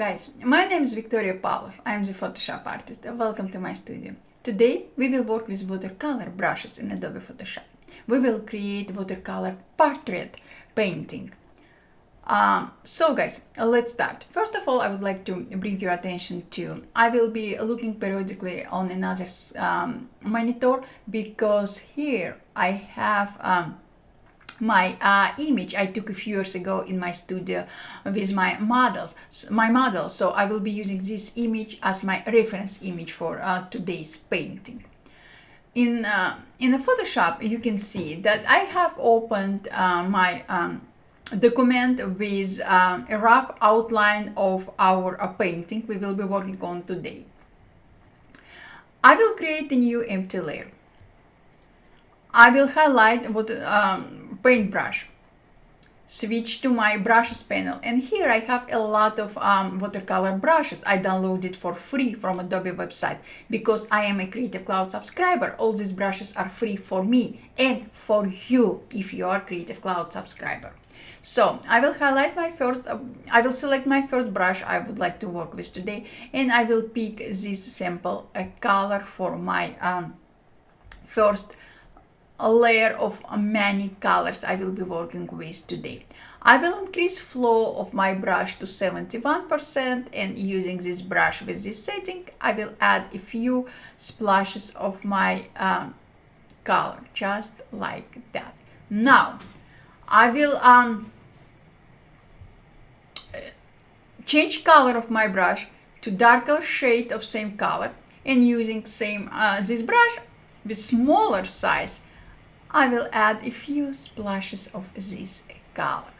guys, my name is Victoria Pavlov. I am the Photoshop artist. Welcome to my studio. Today we will work with watercolor brushes in Adobe Photoshop. We will create watercolor portrait painting. So guys, let's start. First of all, I would like to bring your attention to, I will be looking periodically on another monitor because here I have my image I took a few years ago in my studio with my models. So I will be using this image as my reference image for today's painting. In the Photoshop, you can see that I have opened my document with a rough outline of our painting we will be working on today. I will create a new empty layer. I will highlight paintbrush, switch to my brushes panel, and here I have a lot of watercolor brushes I downloaded for free from Adobe website because I am a Creative Cloud subscriber. All these brushes are free for me and for you if you are Creative Cloud subscriber. So I will select my first brush I would like to work with today, and I will pick this sample color for my first layer of many colors I will be working with today. I will increase flow of my brush to 71%, and using this brush with this setting, I will add a few splashes of my color, just like that. Now, I will change color of my brush to darker shade of same color, and using this brush with smaller size, I will add a few splashes of this color.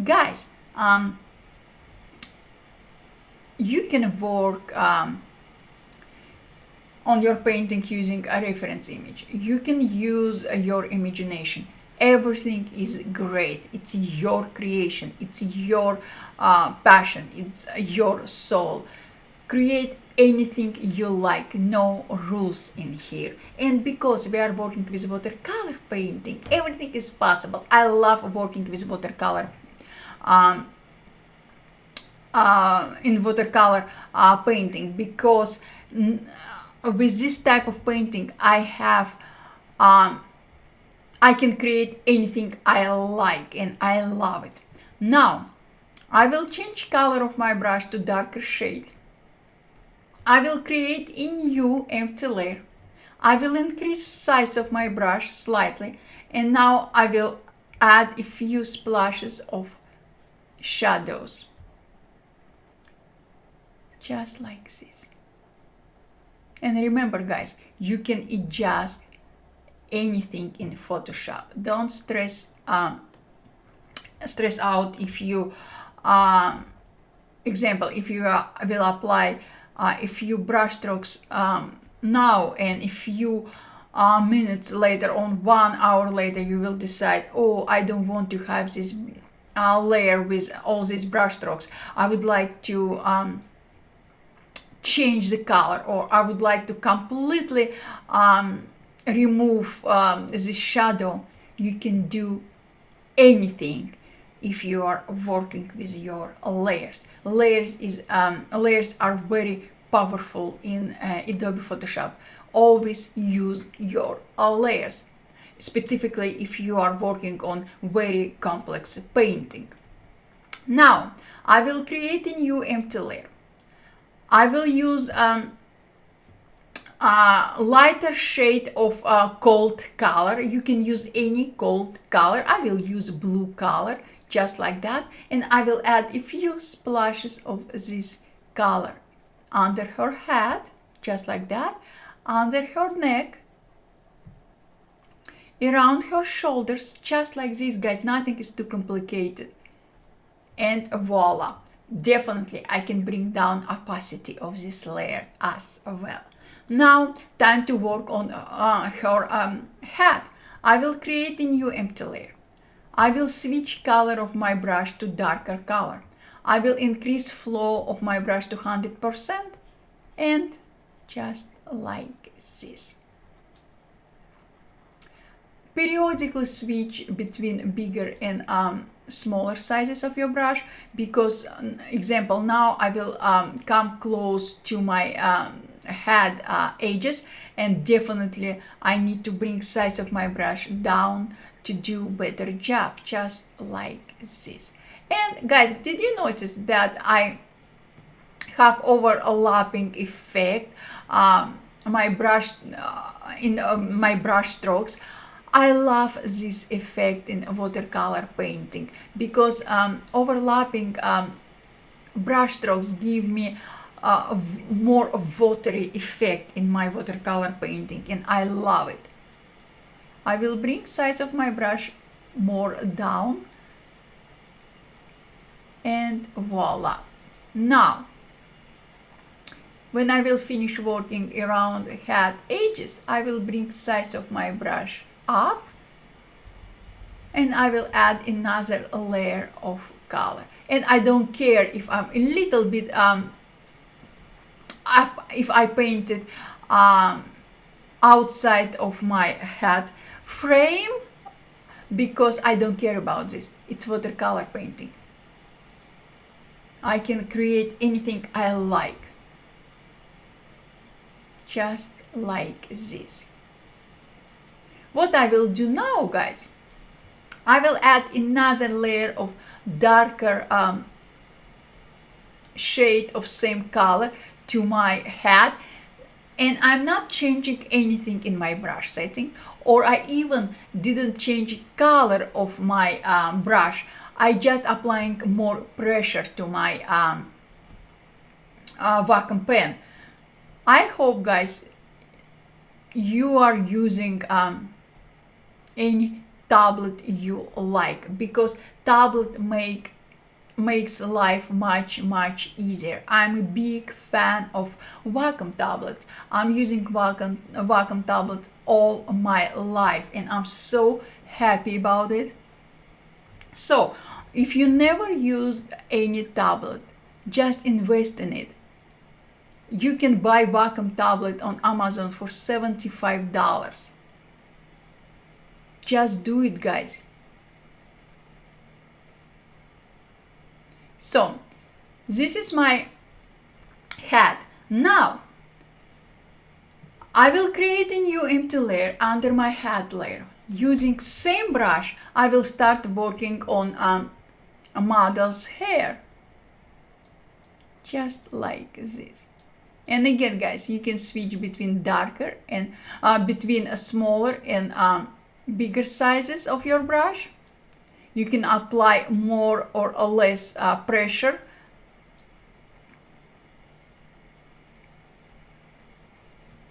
Guys, you can work on your painting using a reference image. You can use your imagination. Everything is great. It's your creation. It's your passion. It's your soul. Create anything you like, no rules in here. And because we are working with watercolor painting, everything is possible. I love working with watercolor in watercolor painting because with this type of painting I can create anything I like and I love it. Now I will change color of my brush to darker shade. I will create a new empty layer. I will increase size of my brush slightly, and now I will add a few splashes of shadows, just like this. And remember guys, you can adjust anything in Photoshop. Don't stress out if you example, if you will apply a few brush strokes now, and a few minutes later, on 1 hour later, you will decide, oh, I don't want to have this layer with all these brush strokes. I would like to change the color, or I would like to completely remove this shadow. You can do anything if you are working with your layers. Layers are very powerful in Adobe Photoshop. Always use your layers, specifically if you are working on very complex painting. Now I will create a new empty layer. I will use lighter shade of cold color. You can use any cold color. I will use blue color, just like that, and I will add a few splashes of this color under her head, just like that, under her neck, around her shoulders, just like this, guys. Nothing is too complicated. And voila, definitely I can bring down opacity of this layer as well. Now time to work on her head. I will create a new empty layer. I will switch color of my brush to darker color. I will increase flow of my brush to 100%, and just like this. Periodically switch between bigger and smaller sizes of your brush, because example, now I will come close to my head edges, and definitely I need to bring size of my brush down to do better job, just like this. And guys, did you notice that I have overlapping effect my brush in my brush strokes? I love this effect in watercolor painting, because overlapping brush strokes give me more watery effect in my watercolor painting, and I love it. I will bring size of my brush more down, and voila. Now, when I will finish working around head edges, I will bring size of my brush up, and I will add another layer of color. And I don't care if I'm a little bit if I painted outside of my head frame, because I don't care about this. It's watercolor painting. I can create anything I like, just like this. What I will do now, guys, I will add another layer of darker shade of same color to my head, and I'm not changing anything in my brush setting, or I even didn't change color of my brush. I just applying more pressure to my vacuum pen. I hope, guys, you are using any tablet you like, because tablet makes life much easier. I'm a big fan of Wacom tablets. I'm using Wacom tablets all my life, and I'm so happy about it. So if you never used any tablet, just invest in it. You can buy Wacom tablet on Amazon for $75. Just do it, guys. So this is my head. Now I will create a new empty layer under my head layer. Using same brush, I will start working on a model's hair, just like this. And again, guys, you can switch between darker and between a smaller and bigger sizes of your brush. You can apply more or less pressure.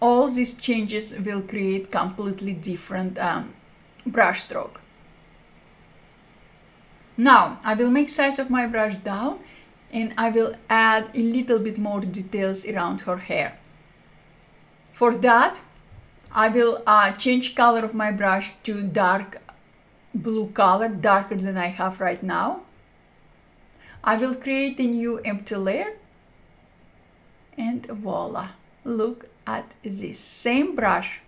All these changes will create completely different brush stroke. Now I will make size of my brush down, and I will add a little bit more details around her hair. For that, I will change color of my brush to dark blue color, darker than I have right now. I will create a new empty layer, and voila, look at this. Same brush,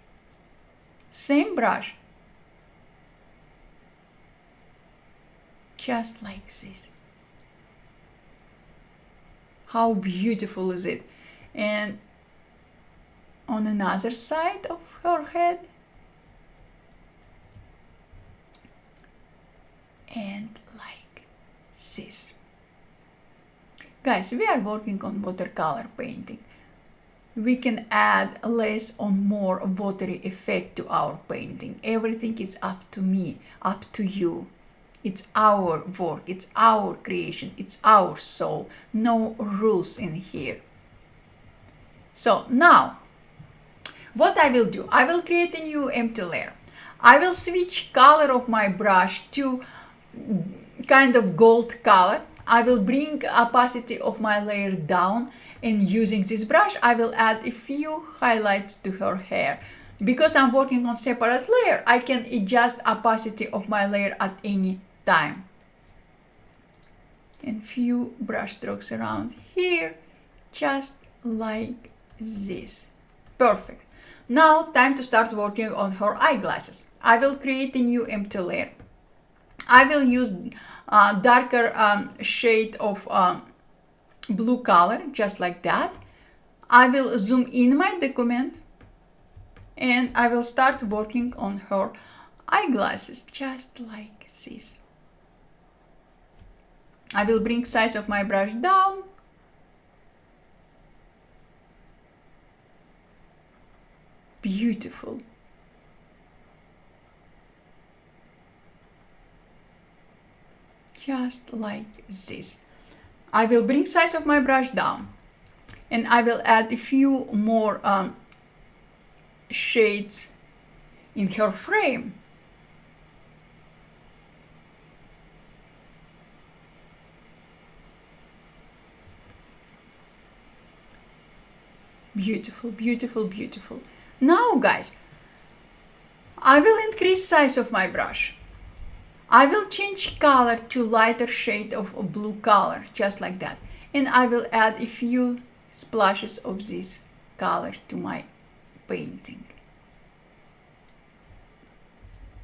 just like this. How beautiful is it? And on another side of her head, and like this. Guys, we are working on watercolor painting. We can add less or more watery effect to our painting. Everything is up to me, up to you. It's our work, it's our creation, it's our soul. No rules in here. So now, what I will do, I will create a new empty layer. I will switch color of my brush to kind of gold color. I will bring opacity of my layer down, and using this brush I will add a few highlights to her hair. Because I'm working on separate layer, I can adjust opacity of my layer at any time. And few brush strokes around here, just like this. Perfect. Now time to start working on her eyeglasses. I will create a new empty layer. I will use darker shade of blue color, just like that. I will zoom in my document and I will start working on her eyeglasses, just like this. I will bring size of my brush down. Beautiful. Just like this. I will bring size of my brush down and I will add a few more shades in her frame. Beautiful, beautiful, beautiful. Now guys, I will increase size of my brush. I will change color to lighter shade of blue color, just like that. And I will add a few splashes of this color to my painting.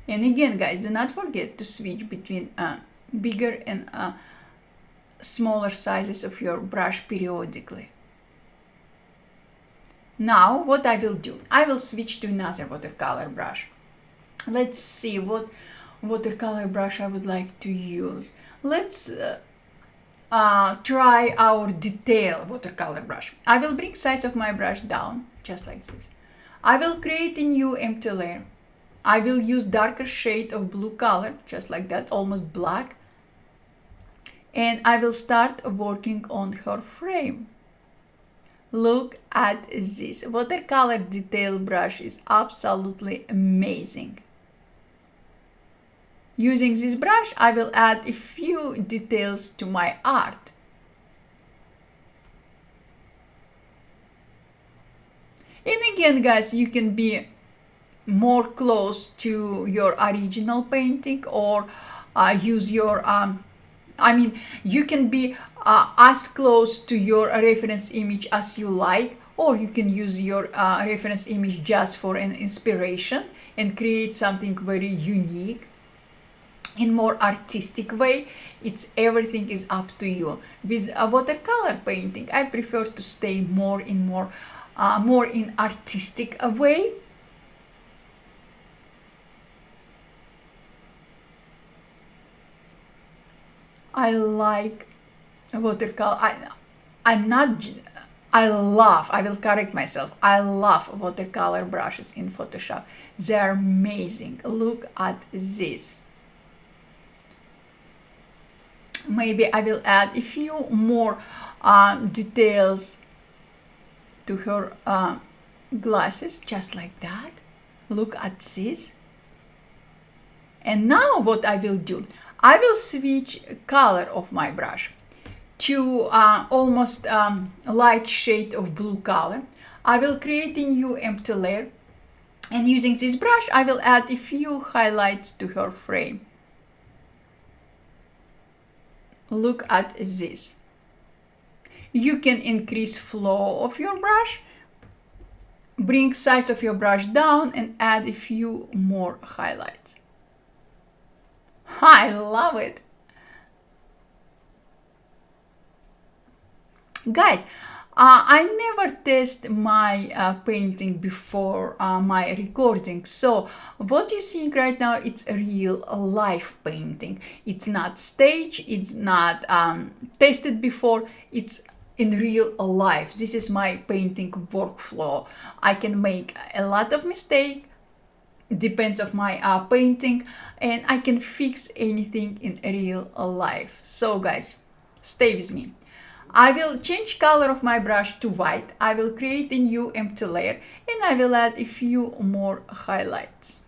And again guys, do not forget to switch between bigger and smaller sizes of your brush periodically. Now what I will do, I will switch to another watercolor brush. Let's see what watercolor brush I would like to use. Let's try our detail watercolor brush. I will bring size of my brush down, just like this. I will create a new empty layer. I will use darker shade of blue color, just like that, almost black. And I will start working on her frame. Look at this. Watercolor detail brush is absolutely amazing. Using this brush, I will add a few details to my art. And again, guys, you can be more close to your original painting or use your you can be as close to your reference image as you like, or you can use your reference image just for an inspiration and create something very unique in more artistic way. Everything is up to you. With a watercolor painting, I prefer to stay more in artistic way. I like watercolor. I will correct myself. I love watercolor brushes in Photoshop. They're amazing. Look at this. Maybe I will add a few more details to her glasses, just like that. Look at this. And now what I will do, I will switch color of my brush to almost light shade of blue color. I will create a new empty layer, and using this brush I will add a few highlights to her frame. Look at this. You can increase flow of your brush, bring size of your brush down, and add a few more highlights. I love it. Guys, I never test my painting before my recording, so what you see right now, it's a real life painting. It's not staged, it's not tested before, it's in real life. This is my painting workflow. I can make a lot of mistakes, depends on my painting, and I can fix anything in real life. So guys, stay with me. I will change color of my brush to white. I will create a new empty layer, and I will add a few more highlights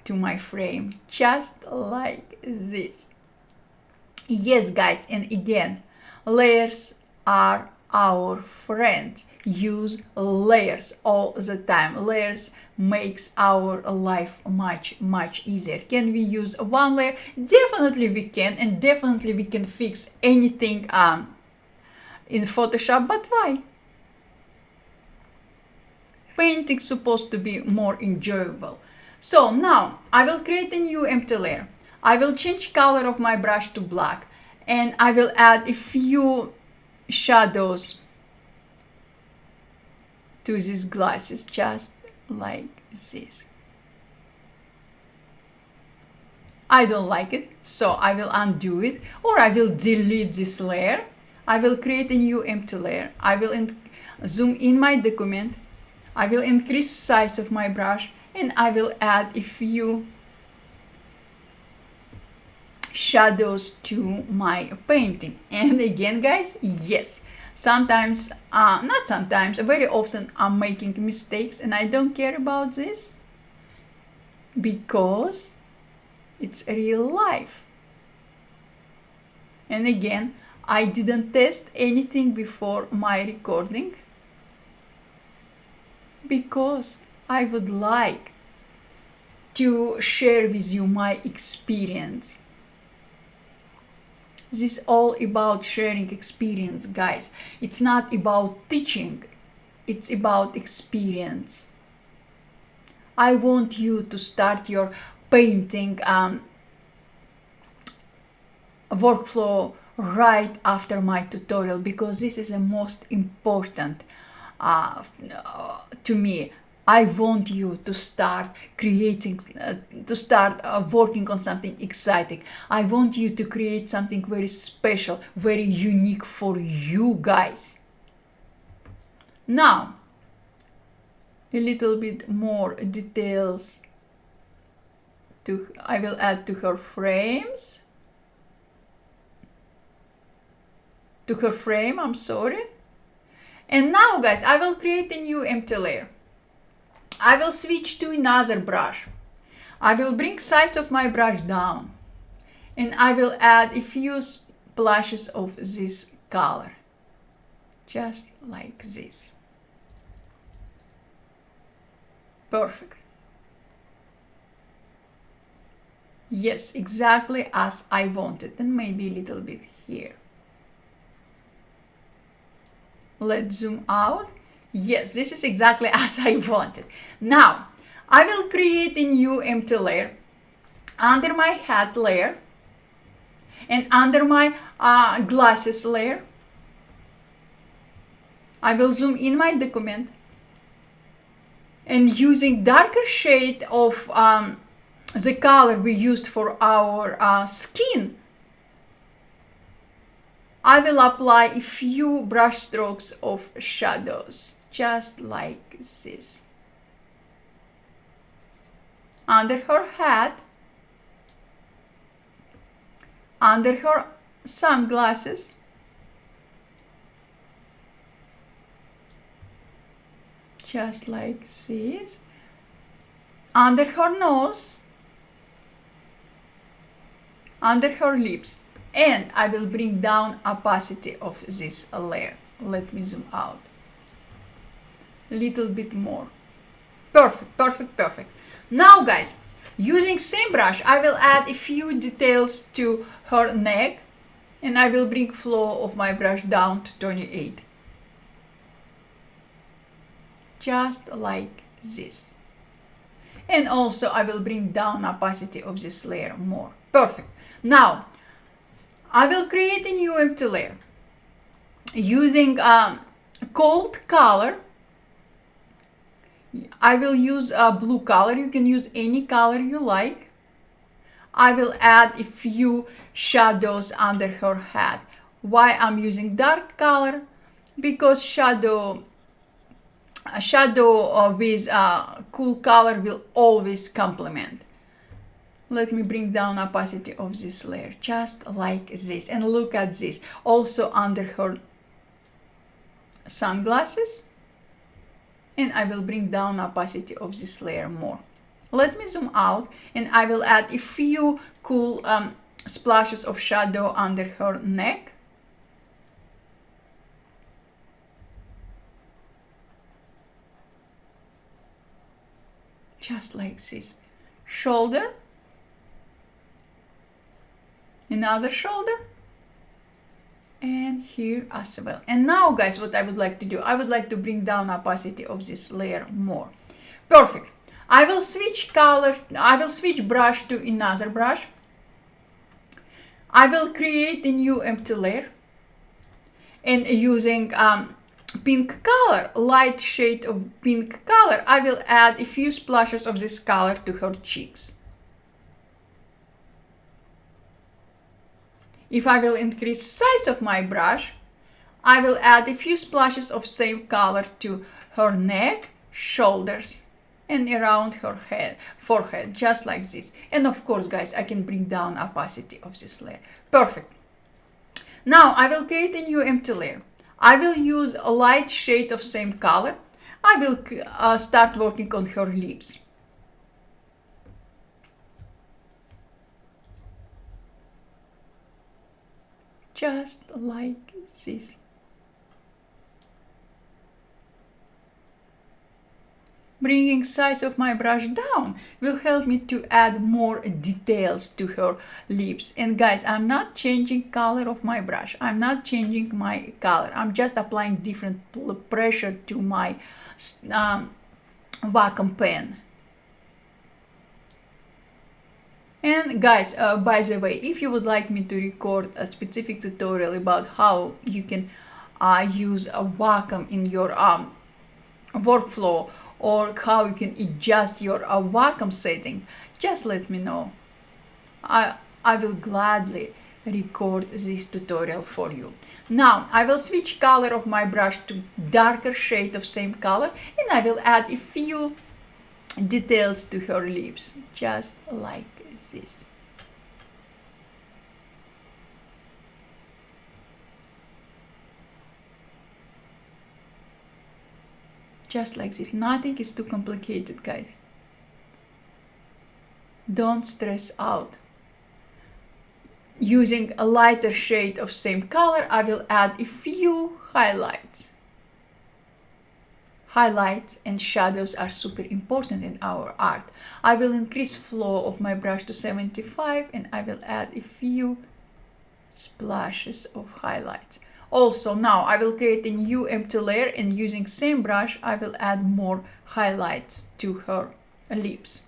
to my frame, just like this. Yes guys, and again, layers are our friends. Use layers all the time. Layers makes our life much easier. Can we use one layer? Definitely we can, and definitely we can fix anything in Photoshop. But why? Painting is supposed to be more enjoyable. So now I will create a new empty layer. I will change color of my brush to black, and I will add a few shadows to these glasses, just like this. I don't like it, so I will undo it, or I will delete this layer. I will create a new empty layer. I will zoom in my document. I will increase size of my brush, and I will add a few shadows to my painting. And again, guys, yes, sometimes, not sometimes, very often I'm making mistakes, and I don't care about this because it's real life. And again, I didn't test anything before my recording because I would like to share with you my experience. This is all about sharing experience, guys. It's not about teaching, it's about experience. I want you to start your painting workflow right after my tutorial, because this is the most important to me. I want you to start creating, working on something exciting. I want you to create something very special, very unique for you guys. Now, a little bit more details I will add to her frames. To her frame, I'm sorry. And now, guys, I will create a new empty layer. I will switch to another brush. I will bring size of my brush down, and I will add a few splashes of this color, just like this. Perfect. Yes, exactly as I wanted, and maybe a little bit here. Let's zoom out. Yes, this is exactly as I wanted. Now, I will create a new empty layer under my hat layer and under my glasses layer. I will zoom in my document, and using darker shade of the color we used for our skin, I will apply a few brush strokes of shadows, just like this. Under her hat, under her sunglasses, just like this, under her nose, under her lips, and I will bring down opacity of this layer. Let me zoom out a little bit more. Perfect, perfect, perfect. Now, guys, using same brush, I will add a few details to her neck, and I will bring flow of my brush down to 28. Just like this. And also I will bring down opacity of this layer more. Perfect. Now, I will create a new empty layer using cold color. I will use a blue color. You can use any color you like. I will add a few shadows under her hat. Why I'm using dark color? Because shadow with cool color will always complement. Let me bring down opacity of this layer, just like this. And look at this, also under her sunglasses. And I will bring down opacity of this layer more. Let me zoom out, and I will add a few cool splashes of shadow under her neck. Just like this. Shoulder. Another shoulder, and here as well. And now, guys, what I would like to do, I would like to bring down opacity of this layer more. Perfect. I will switch color, I will switch brush to another brush, I will create a new empty layer, and using pink color, light shade of pink color, I will add a few splashes of this color to her cheeks. If I will increase size of my brush, I will add a few splashes of same color to her neck, shoulders, and around her head, forehead, just like this. And of course, guys, I can bring down opacity of this layer. Perfect. Now I will create a new empty layer. I will use a light shade of same color. I will start working on her lips. Just like this. Bringing size of my brush down will help me to add more details to her lips. And guys, I'm not changing color of my brush. I'm not changing my color. I'm just applying different pressure to my Wacom pen. And guys, by the way, if you would like me to record a specific tutorial about how you can use a Wacom in your workflow, or how you can adjust your Wacom setting, just let me know. I will gladly record this tutorial for you. Now I will switch color of my brush to darker shade of same color, and I will add a few details to her lips, just like this. Just like this. Nothing is too complicated, guys. Don't stress out. Using a lighter shade of same color, I will add a few highlights. Highlights and shadows are super important in our art. I will increase flow of my brush to 75, and I will add a few splashes of highlights. Also, now I will create a new empty layer, and using same brush I will add more highlights to her lips.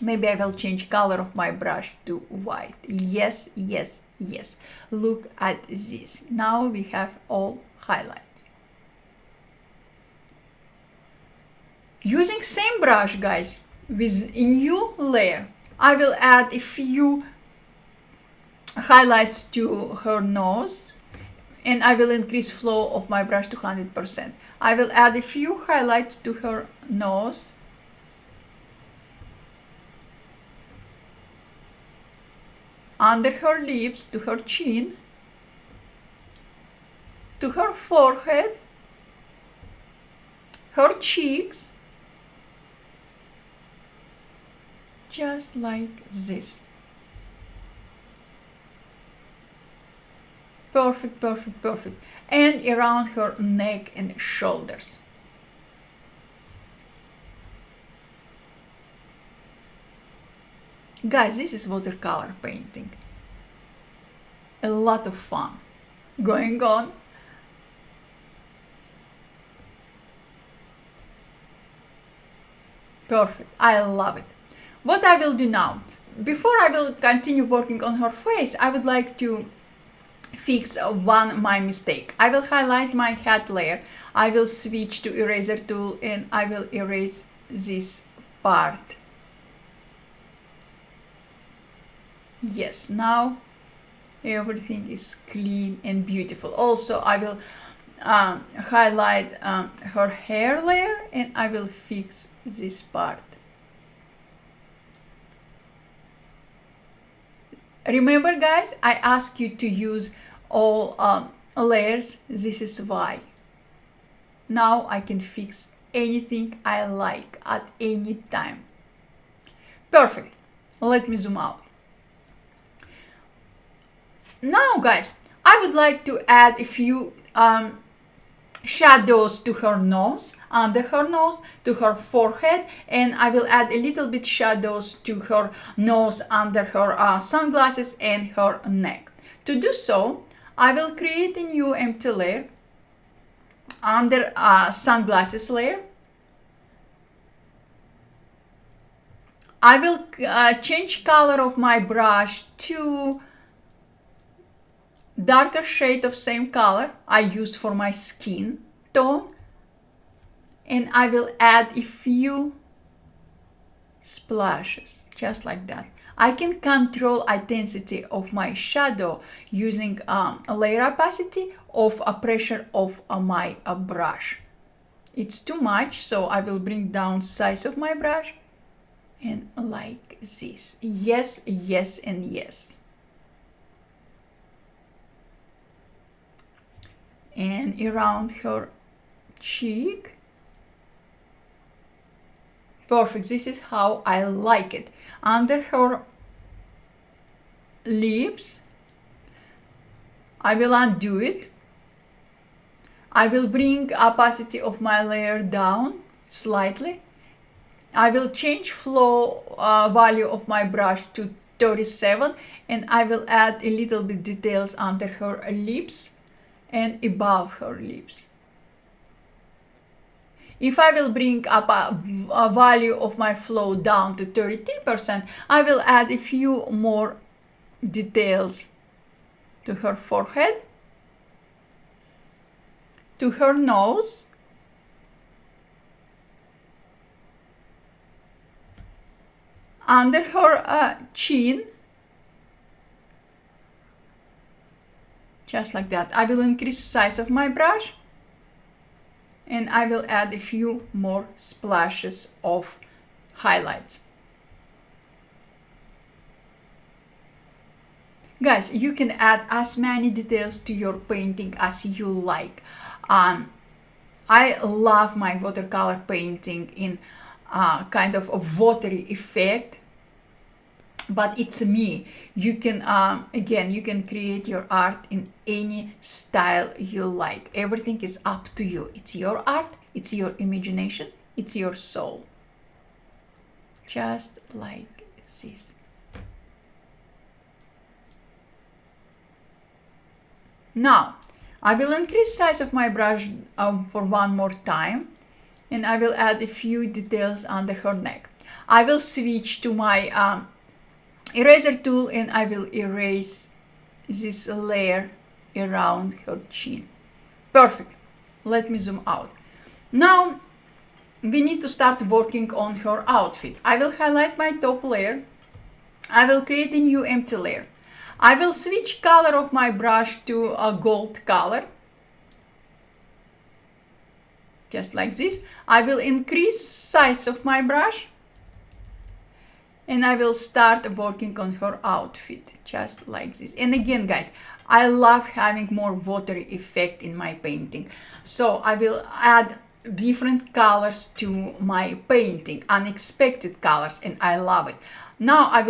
Maybe I will change color of my brush to white. Yes, yes, yes. Look at this. Now we have all highlight. Using same brush, guys, with a new layer, I will add a few highlights to her nose, and I will increase flow of my brush to 100%. I will add a few highlights to her nose, under her lips, to her chin, to her forehead, her cheeks, just like this. Perfect, perfect, perfect. And around her neck and shoulders. Guys, this is watercolor painting. A lot of fun going on. Perfect. I love it. What I will do now, before I will continue working on her face, I would like to fix my mistake. I will highlight my hat layer. I will switch to eraser tool, and I will erase this part. Yes, now everything is clean and beautiful. Also, I will highlight her hair layer, and I will fix this part. Remember, guys, I ask you to use all layers. This is why. Now I can fix anything I like at any time. Perfect. Let me zoom out. Now, guys, I would like to add a few shadows to her nose, under her nose, to her forehead, and I will add a little bit shadows to her nose, under her sunglasses, and her neck. To do so, I will create a new empty layer under sunglasses layer. I will change color of my brush to darker shade of same color I use for my skin tone, and I will add a few splashes, just like that. I can control intensity of my shadow using layer opacity of a pressure of my brush. It's too much, so I will bring down size of my brush and like this. Yes, yes, and yes. And around her cheek. Perfect. This is how I like it. Under her lips, I will undo it. I will bring opacity of my layer down slightly. I will change flow value of my brush to 37, and I will add a little bit details under her lips and above her lips. If I will bring up a value of my flow down to 33%, I will add a few more details to her forehead, to her nose, under her chin, just like that. I will increase the size of my brush, and I will add a few more splashes of highlights. Guys, you can add as many details to your painting as you like. I love my watercolor painting in kind of a watery effect, but it's me. You can again, you can create your art in any style you like. Everything is up to you. It's your art, it's your imagination, it's your soul. Just like this. Now I will increase size of my brush for one more time, and I will add a few details under her neck. I will switch to my eraser tool, and I will erase this layer around her chin. Perfect. Let me zoom out. Now we need to start working on her outfit. I will highlight my top layer. I will create a new empty layer. I will switch color of my brush to a gold color, just like this. I will increase size of my brush, and I will start working on her outfit, just like this. And again, guys, I love having more watery effect in my painting, so I will add different colors to my painting, unexpected colors, and I love it. Now I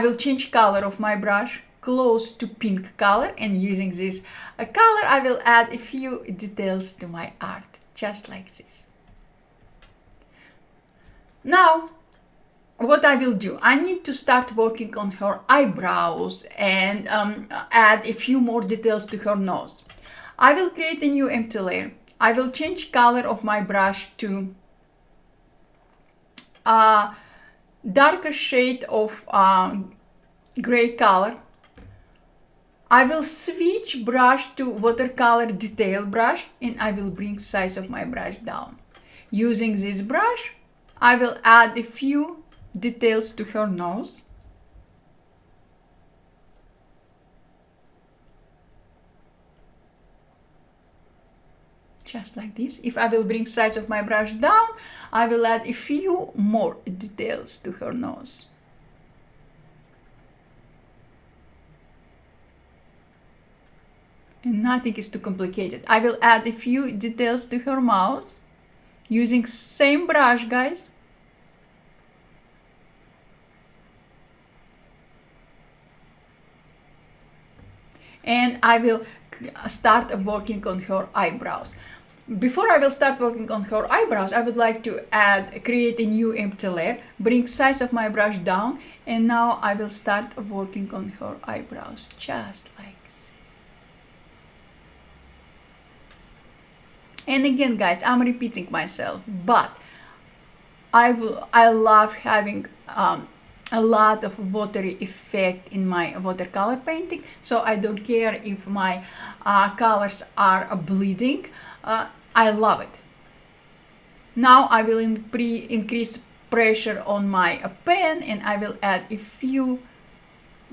will change color of my brush close to pink color, and using this color I will add a few details to my art, just like this. Now what I will do, I need to start working on her eyebrows and add a few more details to her nose. I will create a new empty layer. I will change color of my brush to darker shade of gray color. I will switch brush to watercolor detail brush, and I will bring size of my brush down. Using this brush, I will add a few details to her nose. Just like this. If I will bring size of my brush down, I will add a few more details to her nose. And nothing is too complicated. I will add a few details to her mouth using same brush, guys. And I will start working on her eyebrows. Before I will start working on her eyebrows, I would like to create a new empty layer, bring size of my brush down, and now I will start working on her eyebrows, just like this. And again, guys, I'm repeating myself, but I love having a lot of watery effect in my watercolor painting, so I don't care if my colors are bleeding. I love it. Now I will increase pressure on my pen, and I will add a few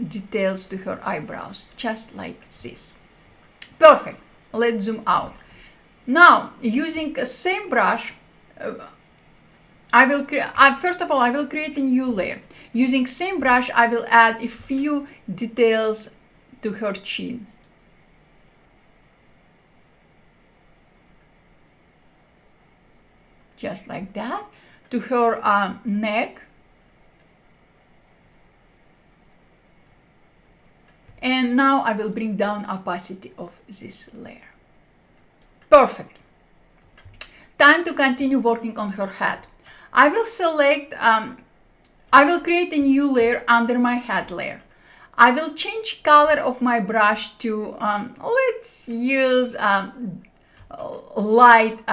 details to her eyebrows, just like this. Perfect. Let's zoom out. Now, using the same brush, first of all, I will create a new layer. Using same brush, I will add a few details to her chin. Just like that. To her neck. And now I will bring down opacity of this layer. Perfect. Time to continue working on her head. I will select, I will create a new layer under my head layer. I will change color of my brush to, let's use light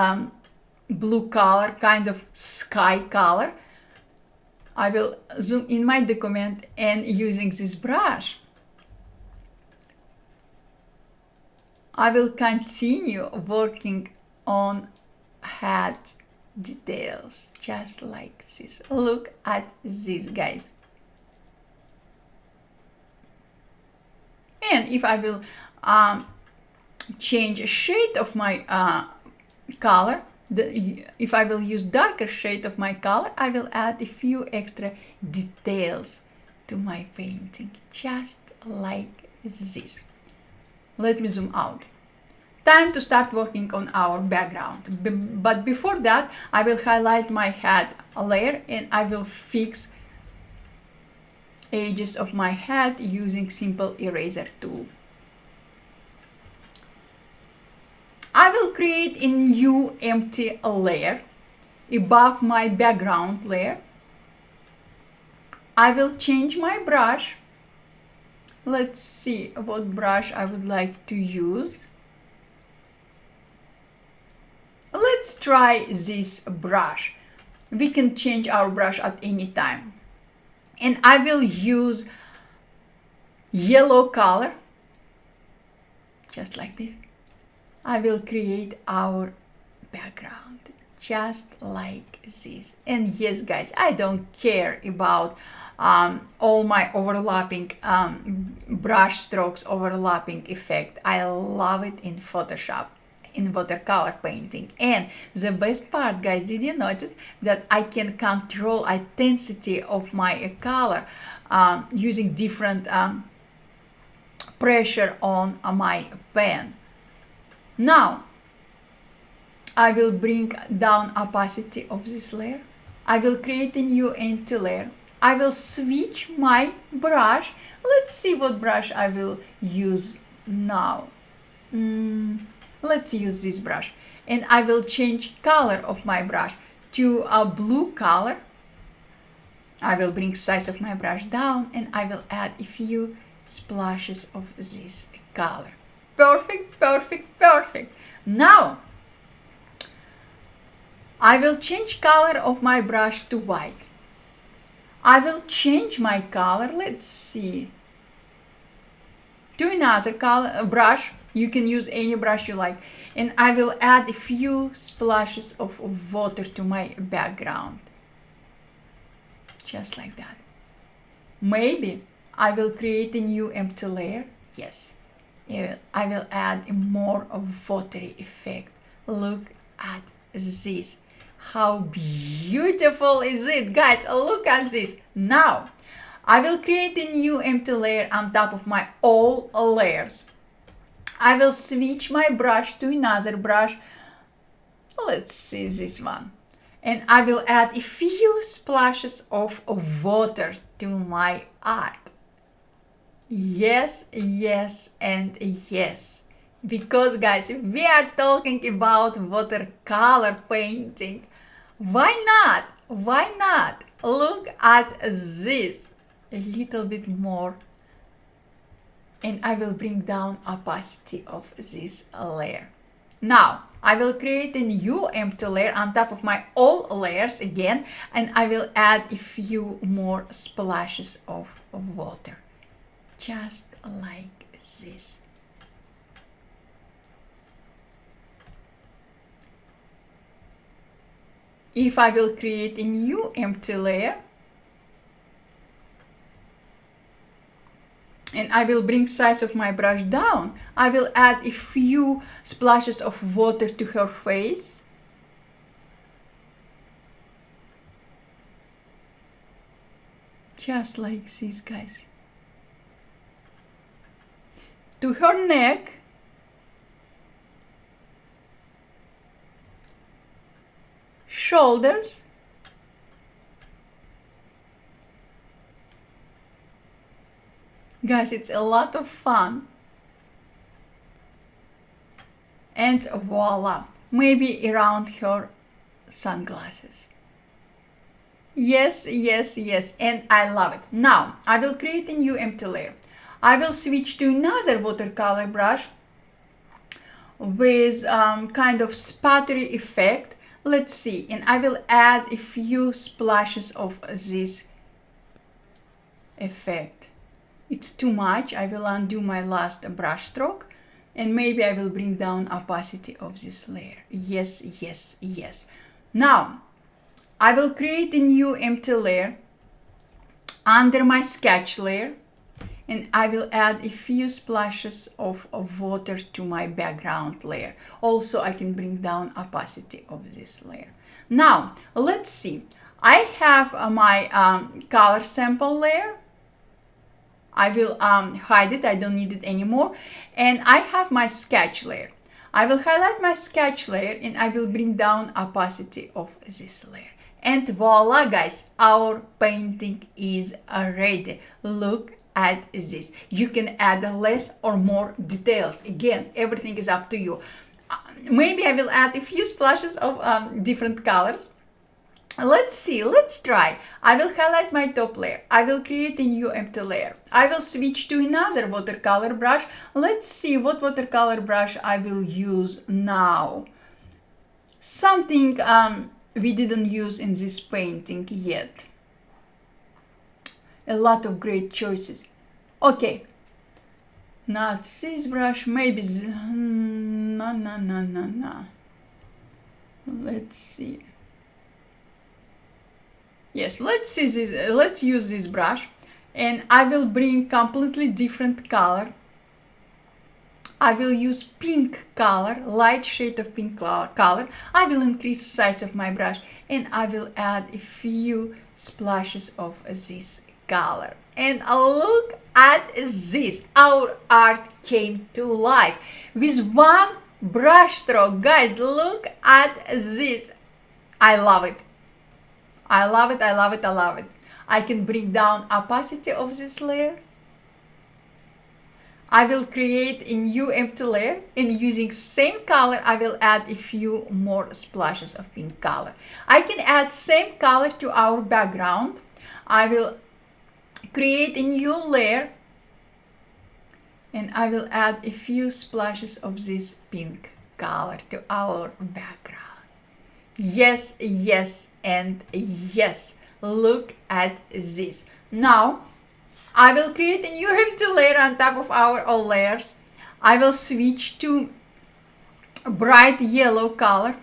blue color, kind of sky color. I will zoom in my document, and using this brush, I will continue working on head details, just like this. Look at this, guys. And if I will change a shade of my color, if I will use darker shade of my color, I will add a few extra details to my painting, just like this. Let me zoom out. Time to start working on our background. But before that, I will highlight my head layer, and I will fix edges of my head using simple eraser tool. I will create a new empty layer above my background layer. I will change my brush. Let's see what brush I would like to use. Let's try this brush. We can change our brush at any time. And I will use yellow color, just like this. I will create our background, just like this. And yes, guys, I don't care about all my overlapping brush strokes, overlapping effect. I love it in Photoshop, in watercolor painting. And the best part, guys, did you notice that I can control intensity of my color using different pressure on my pen? Now I will bring down opacity of this layer. I will create a new empty layer. I will switch my brush. Let's see what brush I will use now. Let's use this brush, and I will change color of my brush to a blue color. I will bring size of my brush down, and I will add a few splashes of this color. Perfect, perfect, perfect. Now I will change color of my brush to white. I will change my color, let's see, to another color brush. You can use any brush you like. And I will add a few splashes of water to my background. Just like that. Maybe I will create a new empty layer. Yes. I will add more of watery effect. Look at this. How beautiful is it, guys? Look at this. Now I will create a new empty layer on top of my all layers. I will switch my brush to another brush. Let's see this one. And I will add a few splashes of water to my art. Yes, yes, and yes. Because, guys, we are talking about watercolor painting. Why not? Why not? Look at this. A little bit more. And I will bring down opacity of this layer. Now I will create a new empty layer on top of my all layers again, and I will add a few more splashes of water, just like this. If I will create a new empty layer, and I will bring size of my brush down, I will add a few splashes of water to her face. Just like this, guys. To her neck. Shoulders. Guys, it's a lot of fun. And voila, maybe around her sunglasses. Yes, yes, yes, and I love it. Now, I will create a new empty layer. I will switch to another watercolor brush with kind of spattery effect. Let's see, and I will add a few splashes of this effect. It's too much. I will undo my last brush stroke, and maybe I will bring down opacity of this layer. Yes, yes, yes. Now, I will create a new empty layer under my sketch layer, and I will add a few splashes of water to my background layer. Also, I can bring down opacity of this layer. Now, let's see. I have my color sample layer. I will hide it. I don't need it anymore. And I have my sketch layer. I will highlight my sketch layer, and I will bring down opacity of this layer. And voila, guys, our painting is ready. Look at this. You can add less or more details. Again, everything is up to you. Maybe I will add a few splashes of different colors. Let's see, let's try. I will highlight my top layer. I will create a new empty layer. I will switch to another watercolor brush. Let's see what watercolor brush I will use now. Something we didn't use in this painting yet. A lot of great choices. Okay, not this brush, maybe no. Let's see. Yes, let's see this. Let's use this brush, and I will bring completely different color. I will use pink color, light shade of pink color. I will increase size of my brush, and I will add a few splashes of this color. And look at this. Our art came to life with one brush stroke. Guys, look at this. I love it. I love it, I love it, I love it. I can bring down opacity of this layer. I will create a new empty layer, and using same color, I will add a few more splashes of pink color. I can add same color to our background. I will create a new layer, and I will add a few splashes of this pink color to our background. Yes, yes, and yes. Look at this. Now, I will create a new empty layer on top of our all layers. I will switch to bright yellow color.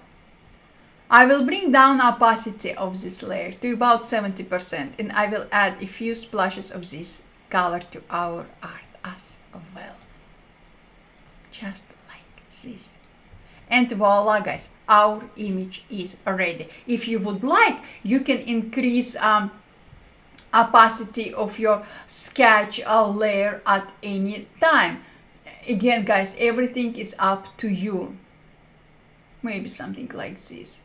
I will bring down opacity of this layer to about 70%, and I will add a few splashes of this color to our art as well. Just like this. And voila, guys, our image is ready. If you would like, you can increase opacity of your sketch layer at any time. Again, guys, everything is up to you. Maybe something like this.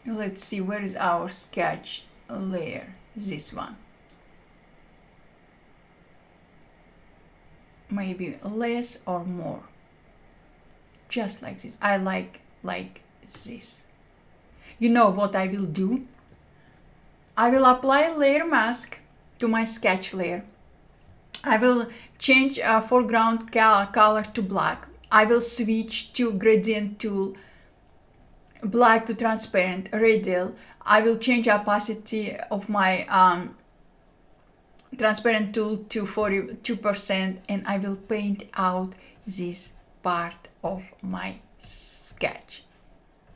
Let's see, where is our sketch layer? This one. Maybe less or more. Just like this. I like this. You know what I will do? I will apply layer mask to my sketch layer. I will change foreground color to black. I will switch to gradient tool, black to transparent, radial. I will change opacity of my transparent tool to 42%, and I will paint out this part of my sketch.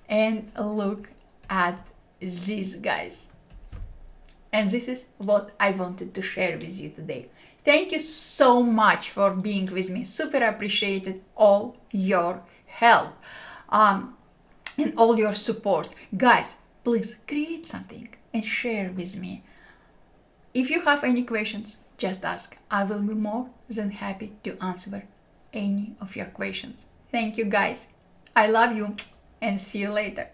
And look at this, guys. And this is what I wanted to share with you today. Thank you so much for being with me. Super appreciated all your help and all your support. Guys, please create something and share with me. If you have any questions, just ask. I will be more than happy to answer any of your questions. Thank you, guys. I love you and see you later.